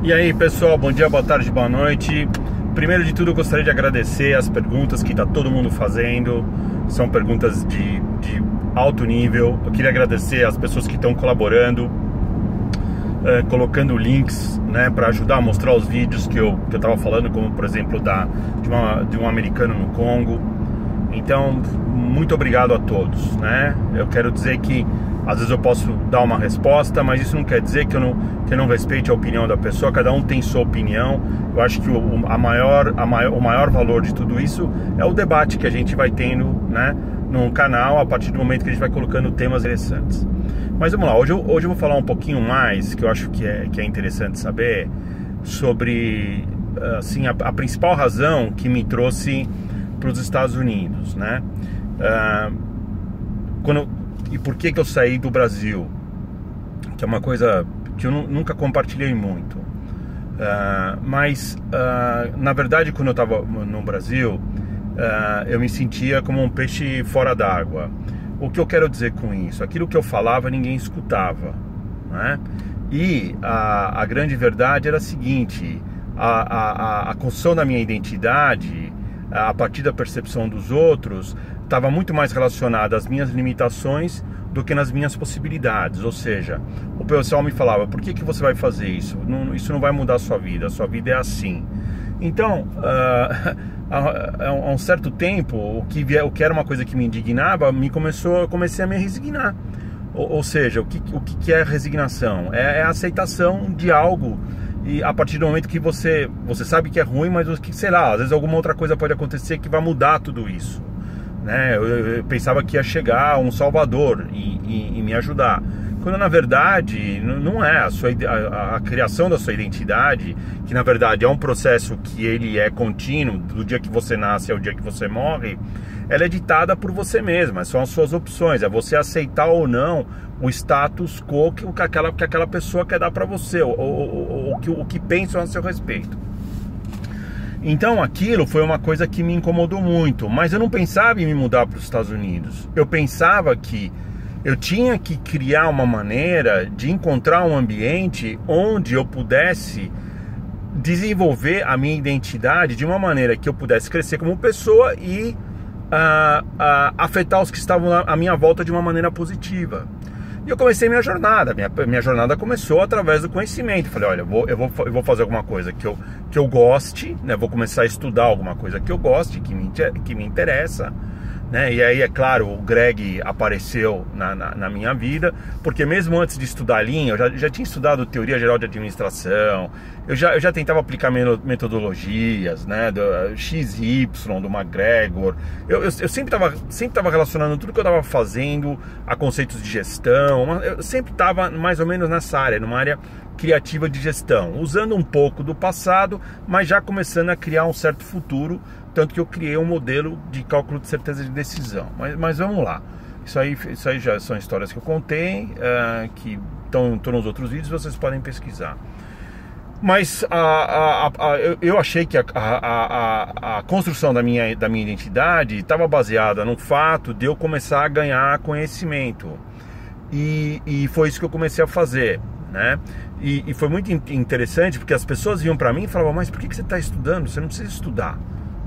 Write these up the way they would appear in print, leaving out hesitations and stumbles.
E aí pessoal, bom dia, boa tarde, boa noite. Primeiro de tudo eu gostaria de agradecer as perguntas que está todo mundo fazendo. São perguntas de alto nível. Eu queria agradecer as pessoas que estão colaborando, colocando links, né, para ajudar a mostrar os vídeos que eu estava falando, como por exemplo de um americano no Congo. Então, muito obrigado a todos, né? Eu quero dizer que às vezes eu posso dar uma resposta, mas isso não quer dizer que eu não respeite a opinião da pessoa. Cada um tem sua opinião. Eu acho que o maior valor de tudo isso é o debate que a gente vai tendo, né, no canal, a partir do momento que a gente vai colocando temas interessantes. Mas vamos lá, hoje eu vou falar um pouquinho mais, que eu acho que é interessante saber, sobre assim, a principal razão que me trouxe para os Estados Unidos, né? E por que eu saí do Brasil, que é uma coisa que eu nunca compartilhei muito, mas na verdade quando eu estava no Brasil, eu me sentia como um peixe fora d'água. O que eu quero dizer com isso? Aquilo que eu falava ninguém escutava, né? E a grande verdade era a seguinte: a construção da minha identidade a partir da percepção dos outros estava muito mais relacionada às minhas limitações do que nas minhas possibilidades. Ou seja, o pessoal me falava: por que você vai fazer isso? Isso não vai mudar a sua vida é assim. Então, há um certo tempo, o que era uma coisa que me indignava, eu comecei a me resignar. Ou seja, o que é resignação? É a aceitação de algo. E a partir do momento que você sabe que é ruim, mas sei lá, às vezes alguma outra coisa pode acontecer que vai mudar tudo isso, né? Eu pensava que ia chegar um salvador e me ajudar, quando na verdade não é. A criação da sua identidade, que na verdade é um processo que ele é contínuo, do dia que você nasce ao dia que você morre, ela é ditada por você mesma, são as suas opções, é você aceitar ou não o status quo que aquela pessoa quer dar para você, o que pensam a seu respeito. Então aquilo foi uma coisa que me incomodou muito, mas eu não pensava em me mudar para os Estados Unidos. Eu pensava que eu tinha que criar uma maneira de encontrar um ambiente onde eu pudesse desenvolver a minha identidade de uma maneira que eu pudesse crescer como pessoa e afetar os que estavam à minha volta de uma maneira positiva. E eu comecei minha jornada. Minha jornada começou através do conhecimento. Falei: olha, eu vou fazer alguma coisa que eu goste, né? Vou começar a estudar alguma coisa que eu goste, que me interessa, né? E aí, é claro, o Greg apareceu na minha vida, porque mesmo antes de estudar Lean, eu já tinha estudado teoria geral de administração, eu já tentava aplicar metodologias, né, do XY, do McGregor. Eu sempre estava relacionando tudo que eu estava fazendo a conceitos de gestão. Eu sempre estava mais ou menos nessa área, numa área criativa de gestão, usando um pouco do passado, mas já começando a criar um certo futuro. Tanto que eu criei um modelo de cálculo de certeza de decisão. Mas vamos lá. Isso aí já são histórias que eu contei, que estão nos outros vídeos, vocês podem pesquisar. Mas eu achei que a construção da minha identidade estava baseada no fato de eu começar a ganhar conhecimento. E foi isso que eu comecei a fazer, né? E foi muito interessante, porque as pessoas vinham para mim e falavam: mas por que você está estudando? Você não precisa estudar.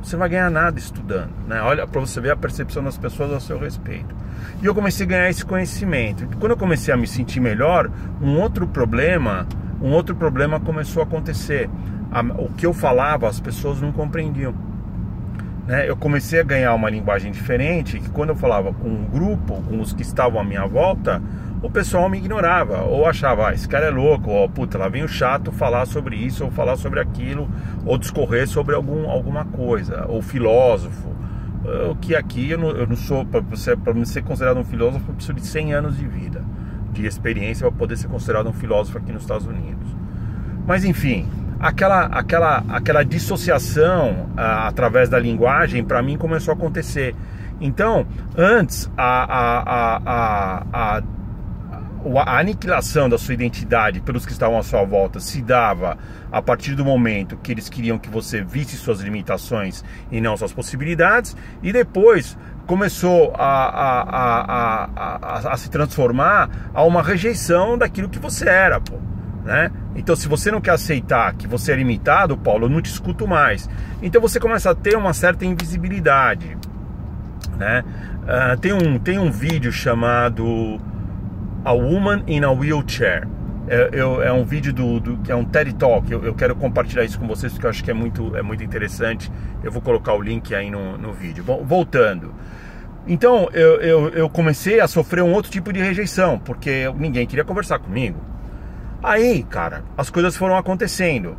Você não vai ganhar nada estudando, né? Olha para você ver a percepção das pessoas a seu respeito. E eu comecei a ganhar esse conhecimento. E quando eu comecei a me sentir melhor, um outro problema começou a acontecer. O que eu falava, as pessoas não compreendiam, né? Eu comecei a ganhar uma linguagem diferente, que quando eu falava com um grupo, com os que estavam à minha volta, o pessoal me ignorava, ou achava: esse cara é louco, ou puta, lá vem o chato falar sobre isso, ou falar sobre aquilo, ou discorrer sobre alguma coisa, ou filósofo. Que aqui eu não sou, para ser considerado um filósofo, eu preciso de 100 anos de vida, de experiência, para poder ser considerado um filósofo aqui nos Estados Unidos. Mas enfim, aquela dissociação através da linguagem, para mim, começou a acontecer. Então, antes a aniquilação da sua identidade pelos que estavam à sua volta se dava a partir do momento que eles queriam que você visse suas limitações e não suas possibilidades, e depois começou a se transformar a uma rejeição daquilo que você era, pô. né? Então, se você não quer aceitar que você é limitado, Paulo, eu não te escuto mais. Então você começa a ter uma certa invisibilidade, né? Tem um vídeo chamado A Woman in a Wheelchair. É um vídeo que é um TED Talk. Eu quero compartilhar isso com vocês porque eu acho que é muito interessante. Eu vou colocar o link aí no vídeo. Voltando. Então eu comecei a sofrer um outro tipo de rejeição, porque ninguém queria conversar comigo. Aí, cara, as coisas foram acontecendo.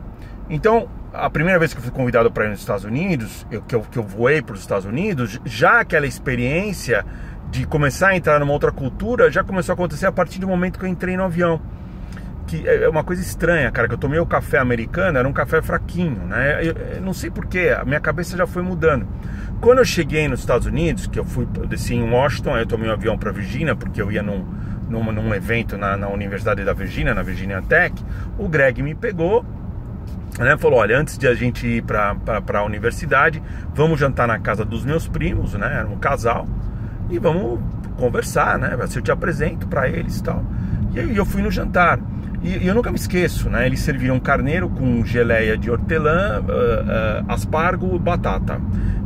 Então, a primeira vez que eu fui convidado para ir nos Estados Unidos, que eu voei para os Estados Unidos, já aquela experiência de começar a entrar numa outra cultura já começou a acontecer a partir do momento que eu entrei no avião. Que é uma coisa estranha, cara, que eu tomei o café americano, era um café fraquinho, né? Eu não sei porquê, a minha cabeça já foi mudando. Quando eu cheguei nos Estados Unidos, que eu desci em Washington, aí eu tomei um avião para Virgínia, porque eu ia num evento na Universidade da Virgínia, na Virginia Tech. O Greg me pegou, né, falou, olha, antes de a gente ir para a universidade, vamos jantar na casa dos meus primos, né, era um casal, e vamos conversar, né, se eu te apresento para eles e tal. E aí eu fui no jantar, e eu nunca me esqueço, né, eles serviram carneiro com geleia de hortelã, aspargo, batata,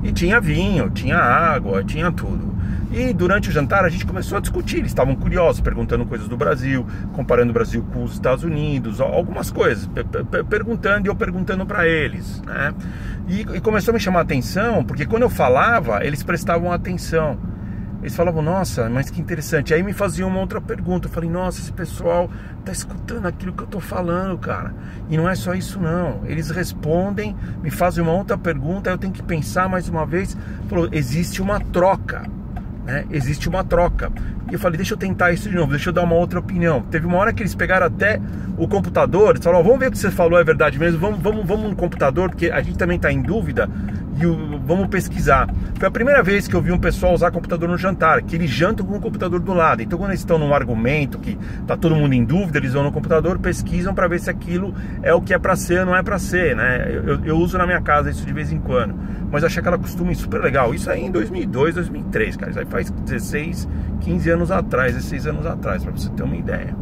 e tinha vinho, tinha água, tinha tudo. E durante o jantar a gente começou a discutir, eles estavam curiosos, perguntando coisas do Brasil, comparando o Brasil com os Estados Unidos, algumas coisas, perguntando e eu perguntando para eles, né? E começou a me chamar a atenção, porque quando eu falava, eles prestavam atenção. Eles falavam, nossa, mas que interessante. Aí me faziam uma outra pergunta, eu falei, nossa, esse pessoal tá escutando aquilo que eu tô falando, cara. E não é só isso não, eles respondem, me fazem uma outra pergunta, eu tenho que pensar mais uma vez. Falou, existe uma troca. Né? Existe uma troca. E eu falei, deixa eu tentar isso de novo, deixa eu dar uma outra opinião. Teve uma hora que eles pegaram até o computador, eles falaram, vamos ver o que você falou é verdade mesmo, vamos no computador, porque a gente também está em dúvida, e vamos pesquisar. Foi a primeira vez que eu vi um pessoal usar computador no jantar, que eles jantam com o computador do lado. Então quando eles estão num argumento que tá todo mundo em dúvida, eles vão no computador, pesquisam para ver se aquilo é o que é para ser ou não é para ser, né? Eu uso na minha casa isso de vez em quando, mas achei aquela costume super legal. Isso aí em 2002, 2003, cara, isso aí faz 16, 15 anos atrás, 16 anos atrás, para você ter uma ideia.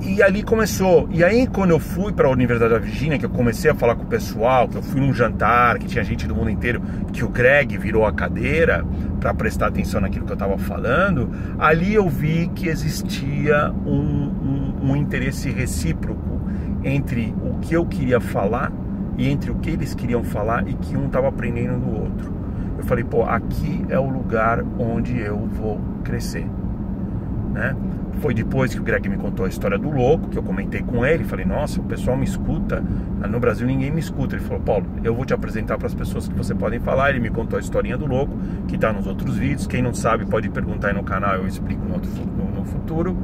E ali começou. E aí quando eu fui para a Universidade da Virgínia, que eu comecei a falar com o pessoal, que eu fui num jantar, que tinha gente do mundo inteiro, que o Greg virou a cadeira para prestar atenção naquilo que eu estava falando, ali eu vi que existia um interesse recíproco entre o que eu queria falar e entre o que eles queriam falar, e que um estava aprendendo do outro. Eu falei, pô, aqui é o lugar onde eu vou crescer, né? Foi depois que o Greg me contou a história do louco, que eu comentei com ele, falei, nossa, o pessoal me escuta, no Brasil ninguém me escuta. Ele falou, Paulo, eu vou te apresentar para as pessoas que você podem falar. Ele me contou a historinha do louco, que está nos outros vídeos, quem não sabe pode perguntar aí no canal, eu explico no futuro.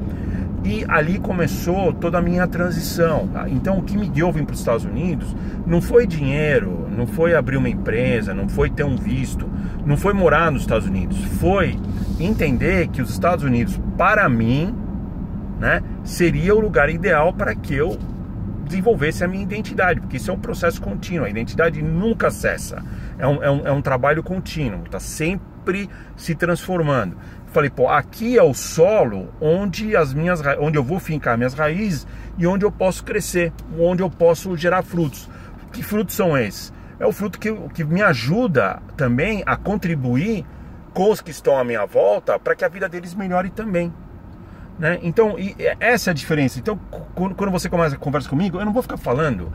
E ali começou toda a minha transição. Então o que me deu vir para os Estados Unidos não foi dinheiro, não foi abrir uma empresa, não foi ter um visto, não foi morar nos Estados Unidos, foi entender que os Estados Unidos, para mim, né, seria o lugar ideal para que eu desenvolvesse a minha identidade, porque isso é um processo contínuo, a identidade nunca cessa, é um trabalho contínuo, está sempre se transformando. Falei, pô, aqui é o solo onde eu vou fincar minhas raízes e onde eu posso crescer, onde eu posso gerar frutos. Que frutos são esses? É o fruto que me ajuda também a contribuir com os que estão à minha volta para que a vida deles melhore também, né? Então, essa é a diferença. Então, quando você conversa comigo, eu não vou ficar falando,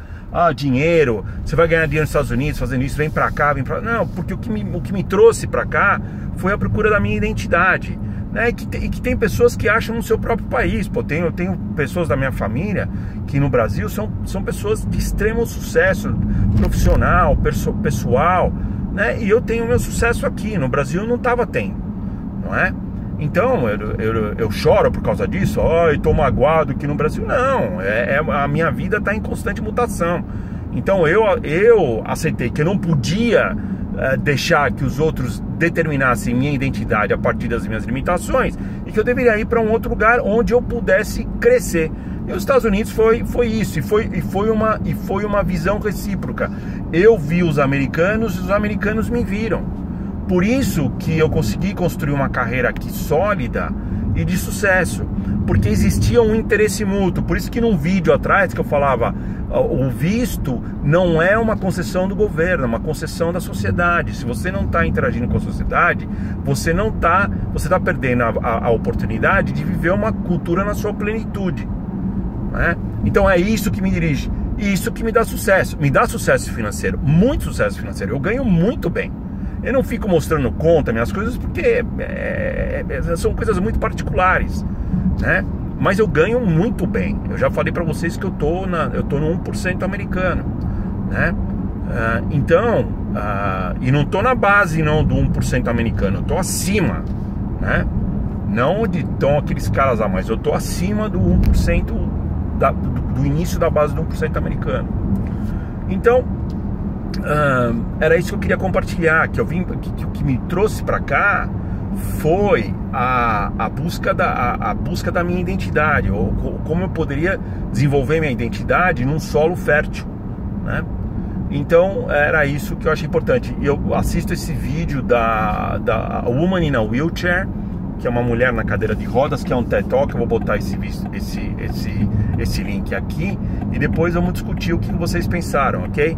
dinheiro, você vai ganhar dinheiro nos Estados Unidos fazendo isso, vem pra cá, vem pra lá. Não, porque o que me trouxe pra cá foi a procura da minha identidade, né? E que tem pessoas que acham no seu próprio país. Pô, eu tenho pessoas da minha família que no Brasil são pessoas de extremo sucesso profissional, pessoal, né? E eu tenho meu sucesso aqui. No Brasil eu não estava tendo, não é? Então eu choro por causa disso, estou magoado aqui no Brasil. Não, a minha vida está em constante mutação. Então eu aceitei que eu não podia deixar que os outros determinassem minha identidade a partir das minhas limitações, e que eu deveria ir para um outro lugar onde eu pudesse crescer. E os Estados Unidos foi isso, e foi uma visão recíproca. Eu vi os americanos e os americanos me viram. Por isso que eu consegui construir uma carreira aqui sólida e de sucesso, porque existia um interesse mútuo. Por isso que num vídeo atrás que eu falava, o visto não é uma concessão do governo, é uma concessão da sociedade. Se você não está interagindo com a sociedade, você está perdendo a oportunidade de viver uma cultura na sua plenitude, né? Então é isso que me dirige, isso que me dá sucesso financeiro, muito sucesso financeiro. Eu ganho muito bem. Eu não fico mostrando conta, minhas coisas, porque são coisas muito particulares, né? Mas eu ganho muito bem. Eu já falei para vocês que eu tô no 1% americano, né? E não tô na base não do 1% americano, eu tô acima, né? Não onde estão aqueles caras lá, mas eu tô acima do 1% do início da base do 1% americano. Então, era isso que eu queria compartilhar, que que me trouxe para cá foi a busca da minha identidade, ou como eu poderia desenvolver minha identidade num solo fértil, né? Então era isso que eu achei importante. Eu assisto esse vídeo da Woman in a Wheelchair, que é uma mulher na cadeira de rodas, que é um TED Talk. Eu vou botar esse link aqui e depois vamos discutir o que vocês pensaram, ok?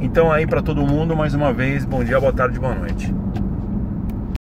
Então aí para todo mundo, mais uma vez, bom dia, boa tarde, boa noite.